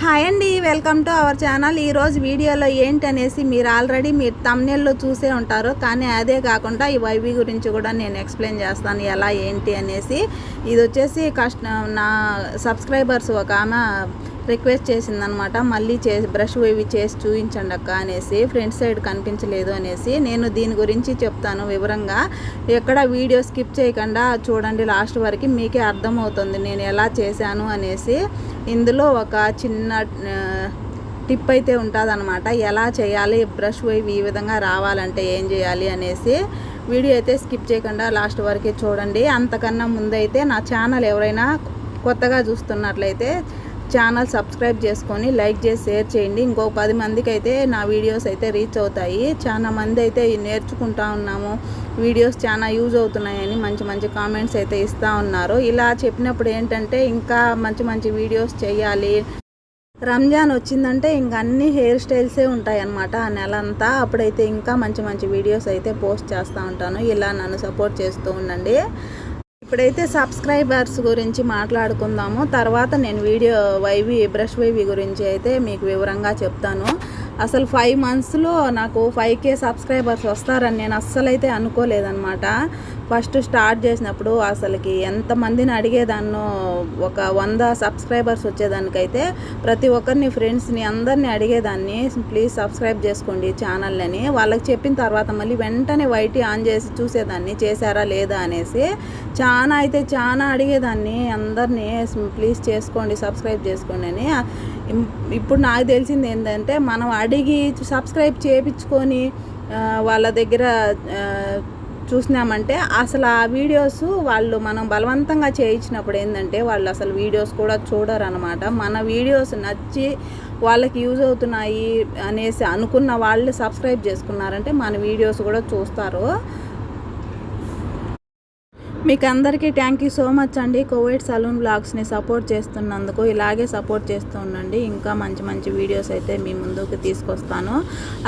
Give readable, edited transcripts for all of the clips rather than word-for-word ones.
Hi అండి, welcome to our channel. ఈరోజు వీడియోలో ఏంటనేసి మీరు ఆల్రెడీ థంబ్నెయిల్లో చూసే ఉంటారు. కానీ అదే కాకుండా ఈ వైవి గురించి కూడా నేను ఎక్స్ప్లెయిన్ చేస్తాను ఎలా ఏంటి అనేసి. ఇది వచ్చేసి నా సబ్స్క్రైబర్స్ ఒక ఆమె రిక్వెస్ట్ చేసిందనమాట, మళ్ళీ బ్రష్ వైవి చేసి చూపించండి అక్క అనేసి, ఫ్రంట్ సైడ్ కనిపించలేదు అనేసి. నేను దీని గురించి చెప్తాను వివరంగా, ఎక్కడ వీడియో స్కిప్ చేయకుండా చూడండి లాస్ట్ వరకు, మీకే అర్థమవుతుంది నేను ఎలా చేశాను అనేసి. ఇందులో ఒక చిన్న టిప్ అయితే ఉంటుందన్నమాట, ఎలా చేయాలి బ్రష్ వైవ్ ఈ విధంగా రావాలంటే ఏం చేయాలి అనేసి. వీడియో అయితే స్కిప్ చేయకుండా లాస్ట్ వరకే చూడండి. అంతకన్నా ముందైతే నా ఛానల్ ఎవరైనా కొత్తగా చూస్తున్నట్లయితే ఛానల్ సబ్స్క్రైబ్ చేసుకొని లైక్ చేసి షేర్ చేయండి. ఇంకో 10 మందికి అయితే నా వీడియోస్ అయితే రీచ్ అవుతాయి. చాలా మంది అయితే నేర్చుకుంటా ఉన్నాము, వీడియోస్ చాలా యూజ్ అవుతున్నాయని మంచి మంచి కామెంట్స్ అయితే ఇస్తూ ఉన్నారు. ఇలా చెప్పినప్పుడు ఏంటంటే ఇంకా మంచి మంచి వీడియోస్ చేయాలి. రంజాన్ వచ్చిందంటే ఇంక అన్ని హెయిర్ స్టైల్సే ఉంటాయి అన్నమాట ఆ నెలంతా. అప్పుడైతే ఇంకా మంచి మంచి వీడియోస్ అయితే పోస్ట్ చేస్తూ ఉంటాను. ఇలా నన్ను సపోర్ట్ చేస్తూ ఉండండి. ఇప్పుడైతే సబ్స్క్రైబర్స్ గురించి మాట్లాడుకుందాము. తర్వాత నేను బ్రష్ వైవి గురించి అయితే మీకు వివరంగా చెప్తాను. అసలు 5 monthsలో నాకు 5K సబ్స్క్రైబర్స్ వస్తారని నేను అస్సలైతే అనుకోలేదన్నమాట. ఫస్ట్ స్టార్ట్ చేసినప్పుడు అసలుకి ఎంతమందిని అడిగేదాన్నో, ఒక 100 సబ్స్క్రైబర్స్ వచ్చేదానికైతే ప్రతి ఒక్కరిని, ఫ్రెండ్స్ని అందరినీ అడిగేదాన్ని, ప్లీజ్ సబ్స్క్రైబ్ చేసుకోండి ఛానల్ అని. వాళ్ళకి చెప్పిన తర్వాత మళ్ళీ వెంటనే వైటీ ఆన్ చేసి చూసేదాన్ని చేశారా లేదా అనేసి. చాలా అడిగేదాన్ని అందరినీ, ప్లీజ్ చేసుకోండి, సబ్స్క్రైబ్ చేసుకోండి అని. ఇప్పుడు నాకు తెలిసింది ఏంటంటే, మనం అడిగి సబ్స్క్రైబ్ చేయించుకొని వాళ్ళ దగ్గర చూసినామంటే అసలు ఆ వీడియోస్ వాళ్ళు మనం బలవంతంగా చేయించినప్పుడు ఏంటంటే వాళ్ళు అసలు వీడియోస్ కూడా చూడరు అనమాట. మన వీడియోస్ నచ్చి వాళ్ళకి యూజ్ అవుతున్నాయి అనేసి అనుకున్న వాళ్ళు సబ్స్క్రైబ్ చేసుకున్నారంటే మన వీడియోస్ కూడా చూస్తారు. మీకు అందరికీ థ్యాంక్ యూ సో మచ్ అండి, కువైట్ సలూన్ బ్లాగ్స్ని సపోర్ట్ చేస్తున్నందుకు. ఇలాగే సపోర్ట్ చేస్తూ ఉండండి. ఇంకా మంచి మంచి వీడియోస్ అయితే మీ ముందుకు తీసుకొస్తాను.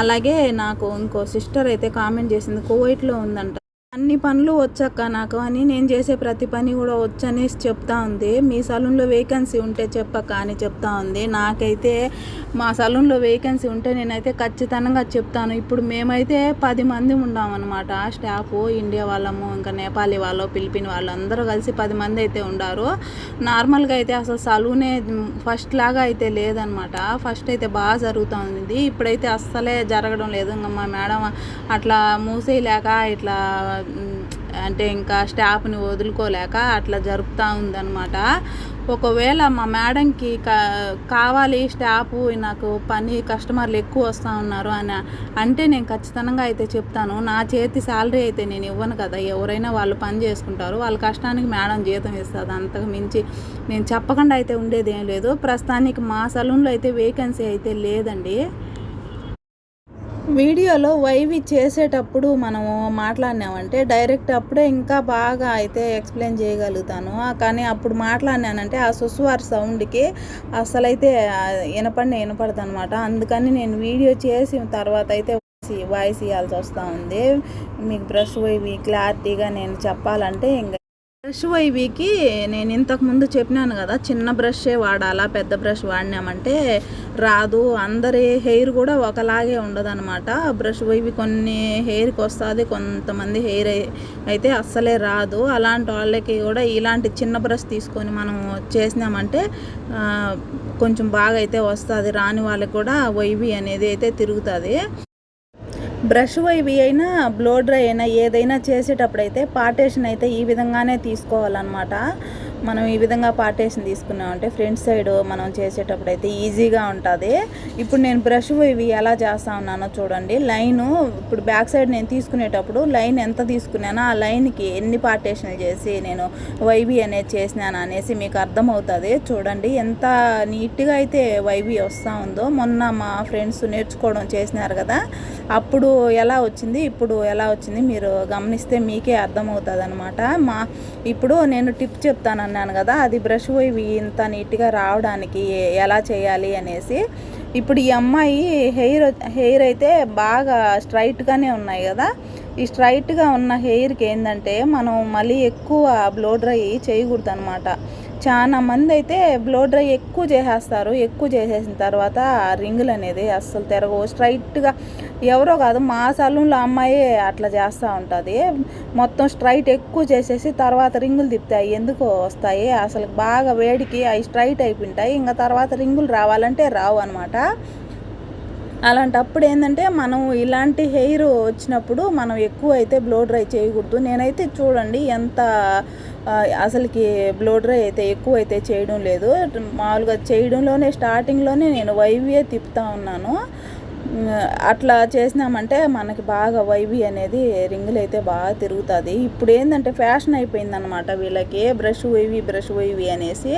అలాగే నాకు ఇంకో సిస్టర్ అయితే కామెంట్ చేసింది, కువైట్లో ఉందంట, అన్ని పనులు వచ్చాక నాకు అని, నేను చేసే ప్రతి పని కూడా వచ్చనేసి చెప్తా ఉంది. మీ సలూన్లో వేకెన్సీ ఉంటే చెప్పక్క అని చెప్తా ఉంది. నాకైతే మా సలూన్లో వేకెన్సీ ఉంటే నేనైతే ఖచ్చితంగా చెప్తాను. ఇప్పుడు మేమైతే 10 మంది ఉన్నామన్నమాట స్టాఫ్. ఇండియా వాళ్ళము, ఇంకా నేపాలీ వాళ్ళు, ఫిలిపిన్ వాళ్ళు అందరూ కలిసి 10 మంది అయితే ఉండారు. నార్మల్గా అయితే అసలు సలూనే ఫస్ట్ లాగా అయితే లేదనమాట. ఫస్ట్ అయితే బాగా జరుగుతూ ఉంది, ఇప్పుడైతే అస్సలే జరగడం లేదు. ఇంకా మా మేడం అట్లా మూసేయలేక, ఇట్లా అంటే ఇంకా స్టాఫ్ని వదులుకోలేక అట్లా జరుపుతూ ఉందన్నమాట. ఒకవేళ మా మేడంకి కావాలి స్టాఫ్, నాకు పని కస్టమర్లు ఎక్కువ వస్తూ ఉన్నారు అని అంటే నేను ఖచ్చితంగా అయితే చెప్తాను. నా చేతి శాలరీ అయితే నేను ఇవ్వను కదా, ఎవరైనా వాళ్ళు పని చేసుకుంటారు, వాళ్ళ కష్టానికి మేడం జీతం ఇస్తుంది. అంతకు మించి నేను చెప్పకుండా అయితే ఉండేది ఏం లేదు. ప్రస్తుతానికి మా సలూన్లో అయితే వేకెన్సీ అయితే లేదండి. వీడియోలో వైవి చేసేటప్పుడు మనము మాట్లాడినామంటే డైరెక్ట్ అప్పుడే ఇంకా బాగా అయితే ఎక్స్ప్లెయిన్ చేయగలుగుతాను. కానీ అప్పుడు మాట్లాడినానంటే ఆ సుస్వార్ సౌండ్కి అసలైతే వినపడదు అనమాట. అందుకని నేను వీడియో చేసిన తర్వాత అయితే వాయిస్ ఇవ్వాల్సి వస్తూ ఉంది. మీకు బ్రష్ వైవి క్లారిటీగా నేను చెప్పాలంటే, ఇంకా బ్రష్ వైవికి నేను ఇంతకుముందు చెప్పినాను కదా, చిన్న బ్రషే వాడాలా, పెద్ద బ్రష్ వాడినామంటే రాదు. అందరి హెయిర్ కూడా ఒకలాగే ఉండదు అనమాట. బ్రష్ వైవి కొన్ని హెయిర్కి వస్తుంది, కొంతమంది హెయిర్ అయితే అస్సలే రాదు. అలాంటి వాళ్ళకి కూడా ఇలాంటి చిన్న బ్రష్ తీసుకొని మనం చేసినామంటే కొంచెం బాగా అయితే వస్తుంది. రాని వాళ్ళకి కూడా వైవి అనేది అయితే తిరుగుతుంది. బ్రష్ వైవి అయినా బ్లో డ్రై అయినా ఏదైనా చేసేటప్పుడు అయితే పార్టేషన్ అయితే ఈ విధంగానే తీసుకోవాలన్నమాట. మనం ఈ విధంగా పార్టేషన్ తీసుకున్నామంటే ఫ్రంట్ సైడ్ మనం చేసేటప్పుడు అయితే ఈజీగా ఉంటుంది. ఇప్పుడు నేను బ్రష్ వైవి ఎలా చేస్తా ఉన్నానో చూడండి. లైను ఇప్పుడు బ్యాక్ సైడ్ నేను తీసుకునేటప్పుడు లైన్ ఎంత తీసుకున్నానో ఆ లైన్కి ఎన్ని పార్టేషన్లు చేసి నేను వైవి అనేది చేసినాను అనేసి మీకు అర్థమవుతుంది. చూడండి ఎంత నీట్గా అయితే వైవి వస్తూ ఉందో. మొన్న మా ఫ్రెండ్స్ నేర్చుకోవడం చేసినారు కదా, అప్పుడు ఎలా వచ్చింది, ఇప్పుడు ఎలా వచ్చింది మీరు గమనిస్తే మీకే అర్థమవుతుంది అనమాట. ఇప్పుడు నేను టిప్ చెప్తాను అన్నాను కదా, అది బ్రష్ వైవి ఇంత నీట్గా రావడానికి ఎలా చేయాలి అనేసి. ఇప్పుడు ఈ అమ్మాయి హెయిర్ అయితే బాగా స్ట్రైట్గానే ఉన్నాయి కదా, ఈ స్ట్రైట్గా ఉన్న హెయిర్కి ఏంటంటే మనం మళ్ళీ ఎక్కువ బ్లో డ్రై చేయకూడదు అనమాట. చాలా మంది అయితే బ్లో డ్రై ఎక్కువ చేసేస్తారు. ఎక్కువ చేసేసిన తర్వాత రింగులు అనేది అస్సలు తిరగవు. స్ట్రైట్గా ఎవరో కాదు, మా సలూన్లో అమ్మాయి అట్లా చేస్తూ ఉంటుంది. మొత్తం స్ట్రైట్ ఎక్కువ చేసేసి తర్వాత రింగులు తిప్పుతాయి. ఎందుకు వస్తాయి అసలు, బాగా వేడికి అవి స్ట్రైట్ అయిపోయింటాయి. ఇంకా తర్వాత రింగులు రావాలంటే రావు అనమాట. అలాంటప్పుడు ఏంటంటే మనం ఇలాంటి హెయిర్ వచ్చినప్పుడు మనం ఎక్కువ అయితే బ్లో డ్రై చేయకూడదు. నేనైతే చూడండి ఎంత అసలుకి బ్లో డ్రై అయితే ఎక్కువ అయితే చేయడం లేదు. మామూలుగా చేయడంలోనే స్టార్టింగ్లోనే నేను వైవియే తిప్పుతూ ఉన్నాను. అట్లా చేసినామంటే మనకి బాగా వైవి అనేది రింగులు అయితే బాగా తిరుగుతుంది. ఇప్పుడు ఏంటంటే ఫ్యాషన్ అయిపోయిందనమాట వీళ్ళకి, బ్రష్ వైవి అనేసి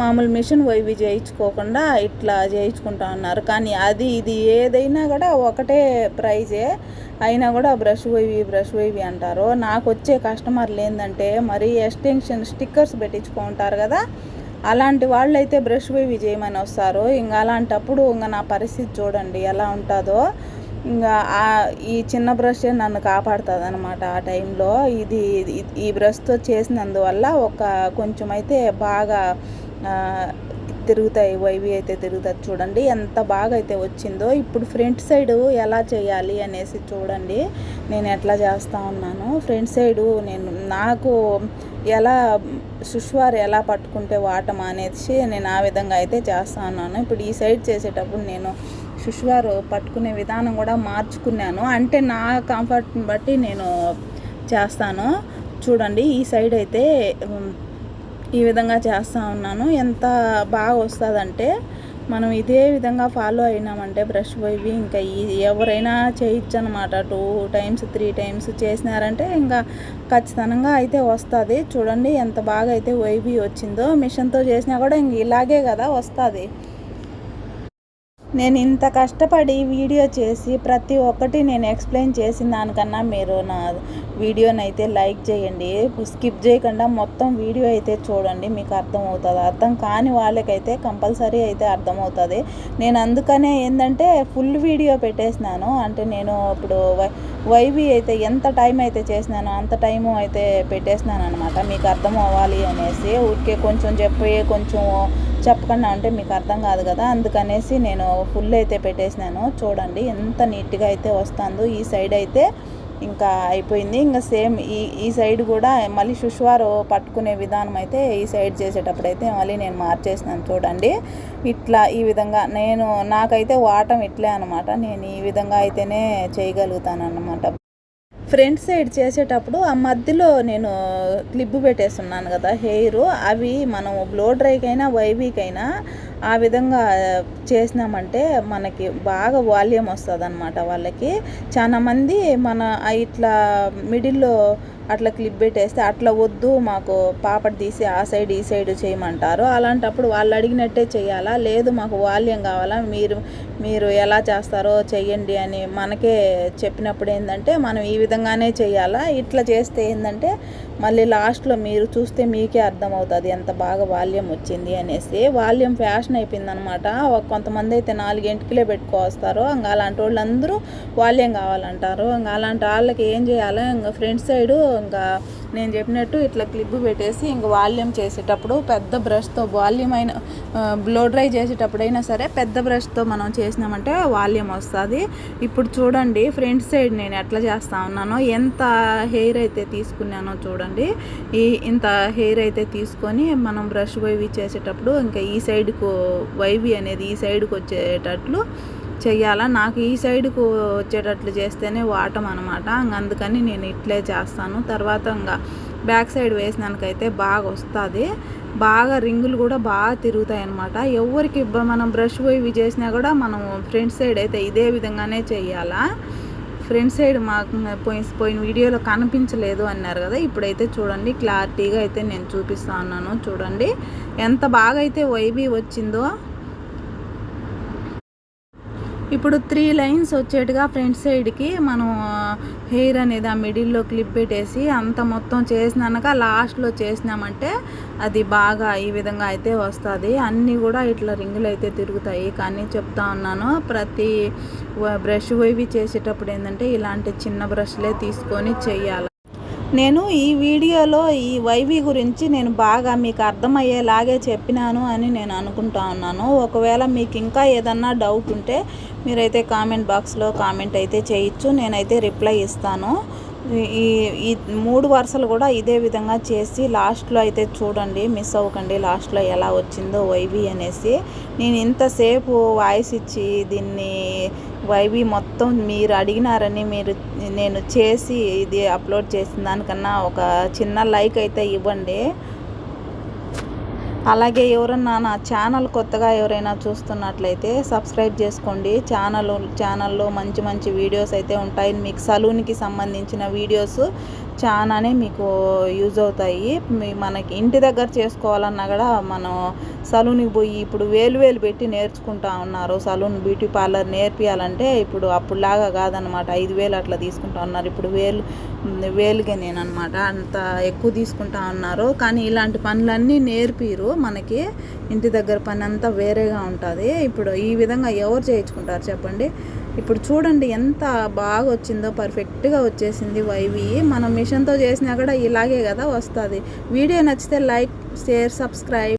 మామూలు మిషన్ వైవి చేయించుకోకుండా ఇట్లా చేయించుకుంటా ఉన్నారు. కానీ అది ఇది ఏదైనా కూడా ఒకటే ప్రైజే అయినా కూడా బ్రష్ వైవి అంటారు. నాకు వచ్చే కస్టమర్లు ఏంటంటే మరి ఎక్స్టెన్షన్ స్టిక్కర్స్ పెట్టించుకుంటారు కదా, అలాంటి వాళ్ళు అయితే బ్రష్ వైవి చేయమని వస్తారు. ఇంకా అలాంటప్పుడు ఇంకా నా పరిస్థితి చూడండి ఎలా ఉంటుందో. ఇంకా ఈ చిన్న బ్రషే నన్ను కాపాడుతుంది అనమాట ఆ టైంలో. ఈ బ్రష్తో చేసినందువల్ల కొంచెం అయితే బాగా తిరుగుతాయి, వైవి అయితే తిరుగుతుంది. చూడండి ఎంత బాగా అయితే వచ్చిందో. ఇప్పుడు ఫ్రంట్ సైడ్ ఎలా చేయాలి అనేసి చూడండి, నేను ఎట్లా చేస్తూ ఉన్నాను. ఫ్రంట్ సైడు నాకు ఎలా సుష్వార్ ఎలా పట్టుకుంటే వాటం అనేసి నేను ఆ విధంగా అయితే చేస్తూ ఉన్నాను. ఇప్పుడు ఈ సైడ్ చేసేటప్పుడు నేను సుష్వార్ పట్టుకునే విధానం కూడా మార్చుకున్నాను. అంటే నా కంఫర్ట్ని బట్టి నేను చేస్తాను. చూడండి ఈ సైడ్ అయితే ఈ విధంగా చేస్తూ ఉన్నాను. ఎంత బాగా వస్తుందంటే మనం ఇదే విధంగా ఫాలో అయినామంటే బ్రష్ వైవి ఇంకా ఎవరైనా చేయొచ్చు అనమాట. 2 times 3 times చేసినారంటే ఇంకా ఖచ్చితంగా అయితే వస్తుంది. చూడండి ఎంత బాగా అయితే వైవి వచ్చిందో. మిషన్తో చేసినా కూడా ఇంక ఇలాగే కదా వస్తుంది. నేను ఇంత కష్టపడి వీడియో చేసి ప్రతి ఒక్కటి నేను ఎక్స్ప్లెయిన్ చేసిన దానికన్నా మీరు నా వీడియోని అయితే లైక్ చేయండి, స్కిప్ చేయకుండా మొత్తం వీడియో అయితే చూడండి, మీకు అర్థమవుతుంది. అర్థం కాని వాళ్ళకైతే కంపల్సరీ అయితే అర్థమవుతుంది. నేను అందుకనే ఏంటంటే ఫుల్ వీడియో పెట్టేసినాను. అంటే నేను ఇప్పుడు వైవి అయితే ఎంత టైం అయితే చేసినానో అంత టైము అయితే పెట్టేసినాను అనమాట, మీకు అర్థం అవ్వాలి అనేసి. ఊరికే కొంచెం కొంచెం చెప్పకుండా అంటే మీకు అర్థం కాదు కదా, అందుకనేసి నేను ఫుల్ అయితే పెట్టేసినాను. చూడండి ఎంత నీట్గా అయితే వస్తుందో. ఈ సైడ్ అయితే ఇంకా అయిపోయింది. ఇంకా సేమ్ ఈ సైడ్ కూడా మళ్ళీ సుష్వారు పట్టుకునే విధానం అయితే ఈ సైడ్ చేసేటప్పుడు అయితే మళ్ళీ నేను మార్చేసినాను. చూడండి ఇట్లా ఈ విధంగా నాకైతే వాటం ఇట్లే అనమాట. నేను ఈ విధంగా అయితేనే చేయగలుగుతాను అన్నమాట. ఫ్రంట్ సైడ్ చేసేటప్పుడు ఆ మధ్యలో నేను క్లిప్ పెట్టేస్తున్నాను కదా హెయిర్, అవి మనం బ్లో డ్రైకైనా వైవీకైనా ఆ విధంగా చేసినామంటే మనకి బాగా వాల్యూమ్ వస్తుంది అనమాట. వాళ్ళకి చాలా మంది ఇట్లా మిడిల్లో అట్లా క్లిప్ పెట్టేస్తే అట్లా వద్దు, మాకు పాపడి తీసి ఆ సైడ్ ఈ సైడ్ చేయమంటారు. అలాంటప్పుడు వాళ్ళు అడిగినట్టే చేయాలా, లేదు మాకు వాల్యూమ్ కావాలా, మీరు ఎలా చేస్తారో చెయ్యండి అని మనకే చెప్పినప్పుడు ఏంటంటే మనం ఈ విధంగానే చేయాలా. ఇట్లా చేస్తే ఏంటంటే మళ్ళీ లాస్ట్లో మీరు చూస్తే మీకే అర్థమవుతుంది ఎంత బాగా వాల్యూమ్ వచ్చింది అనేసి. వాల్యూమ్ ఫ్యాషన్ అయిపోయిందనమాట. కొంతమంది అయితే 4 ఎంటికలే పెట్టుకొస్తారు. ఇంకా అలాంటి వాళ్ళందరూ వాల్యూమ్ కావాలంటారు. ఇంకా అలాంటి వాళ్ళకి ఏం చేయాలి, ఇంకా ఫ్రంట్ సైడు ఇంకా నేను చెప్పినట్టు ఇట్లా క్లిప్ పెట్టేసి ఇంకా వాల్యూమ్ చేసేటప్పుడు పెద్ద బ్రష్తో వాల్యూమ్ అయిన బ్లో డ్రై చేసేటప్పుడైనా సరే పెద్ద బ్రష్తో మనం చేసినామంటే వాల్యూమ్ వస్తుంది. ఇప్పుడు చూడండి ఫ్రంట్ సైడ్ నేను ఎట్లా చేస్తా ఉన్నానో, ఎంత హెయిర్ అయితే తీసుకున్నానో చూడండి. ఇంత హెయిర్ అయితే తీసుకొని మనం బ్రష్ వైవి చేసేటప్పుడు ఇంకా ఈ సైడ్కు వైవి అనేది ఈ సైడ్కి వచ్చేటట్లు చెయ్యాలా. నాకు ఈ సైడ్కు వచ్చేటట్లు చేస్తేనే వాటం అనమాట. అందుకని నేను ఇట్లే చేస్తాను. తర్వాత ఇంకా బ్యాక్ సైడ్ వేసినాకైతే బాగా వస్తుంది. బాగా రింగులు కూడా బాగా తిరుగుతాయి అన్నమాట. ఎవరికి మనం బ్రష్ వైవి చేసినా కూడా మనం ఫ్రంట్ సైడ్ అయితే ఇదే విధంగానే చెయ్యాలా. ఫ్రంట్ సైడ్ మాకు పోయిన వీడియోలో కనిపించలేదు అన్నారు కదా, ఇప్పుడైతే చూడండి క్లారిటీగా అయితే నేను చూపిస్తా ఉన్నాను. చూడండి ఎంత బాగా అయితే వైబీ వచ్చిందో. ఇప్పుడు 3 lines వచ్చేట్టుగా ఫ్రంట్ సైడ్కి మనం హెయిర్ అనేది ఆ మిడిల్లో క్లిప్ పెట్టేసి అంత మొత్తం చేసినాక లాస్ట్లో చేసినామంటే అది బాగా ఈ విధంగా అయితే వస్తుంది. అన్నీ కూడా ఇట్లా రింగులు అయితే తిరుగుతాయి. కానీ చెప్తా ఉన్నాను, ప్రతి బ్రష్ వైవి చేసేటప్పుడు ఏంటంటే ఇలాంటి చిన్న బ్రష్లే తీసుకొని చెయ్యాలి. నేను ఈ వీడియోలో ఈ వైవి గురించి నేను బాగా మీకు అర్థమయ్యేలాగే చెప్పినాను అని నేను అనుకుంటా ఉన్నాను. ఒకవేళ మీకు ఇంకా ఏదన్నా డౌట్ ఉంటే మీరైతే కామెంట్ బాక్స్లో కామెంట్ అయితే చేయొచ్చు, నేనైతే రిప్లై ఇస్తాను. ఈ ఈ 3 వరుసలు కూడా ఇదే విధంగా చేసి లాస్ట్లో అయితే చూడండి, మిస్ అవ్వకండి లాస్ట్లో ఎలా వచ్చిందో వైవి అనేసి. నేను ఇంతసేపు వాయిస్ ఇచ్చి దీన్ని వైవి మొత్తం మీరు అడిగినారని నేను చేసి ఇది అప్లోడ్ చేసిన దానికన్నా ఒక చిన్న లైక్ అయితే ఇవ్వండి. అలాగే ఎవరన్నా నా ఛానల్ కొత్తగా ఎవరైనా చూస్తున్నట్లయితే సబ్స్క్రైబ్ చేసుకోండి. ఛానల్లో మంచి మంచి వీడియోస్ అయితే ఉంటాయి. మీకు సలూన్కి సంబంధించిన వీడియోస్ చాలానే మీకు యూజ్ అవుతాయి. మనకి ఇంటి దగ్గర చేసుకోవాలన్నా కూడా మనం సలూన్కి పోయి ఇప్పుడు వేలు పెట్టి నేర్చుకుంటా ఉన్నారు. సలూన్ బ్యూటీ పార్లర్ నేర్పియాలంటే ఇప్పుడు అప్పుడులాగా కాదనమాట. 5,000 అట్లా తీసుకుంటా ఉన్నారు. ఇప్పుడు వేలుగా నేనమాట అంత ఎక్కువ తీసుకుంటా ఉన్నారు. కానీ ఇలాంటి పనులన్నీ నేర్పిరు మనకి. ఇంటి దగ్గర పని అంతా వేరేగా ఉంటుంది. ఇప్పుడు ఈ విధంగా ఎవరు చేయించుకుంటారు చెప్పండి. ఇప్పుడు చూడండి ఎంత బాగా వచ్చిందో, పర్ఫెక్ట్గా వచ్చేసింది వైవి. మనం మిషన్తో చేసినా కూడా ఇలాగే కదా వస్తుంది. వీడియో నచ్చితే లైక్, షేర్, సబ్స్క్రైబ్.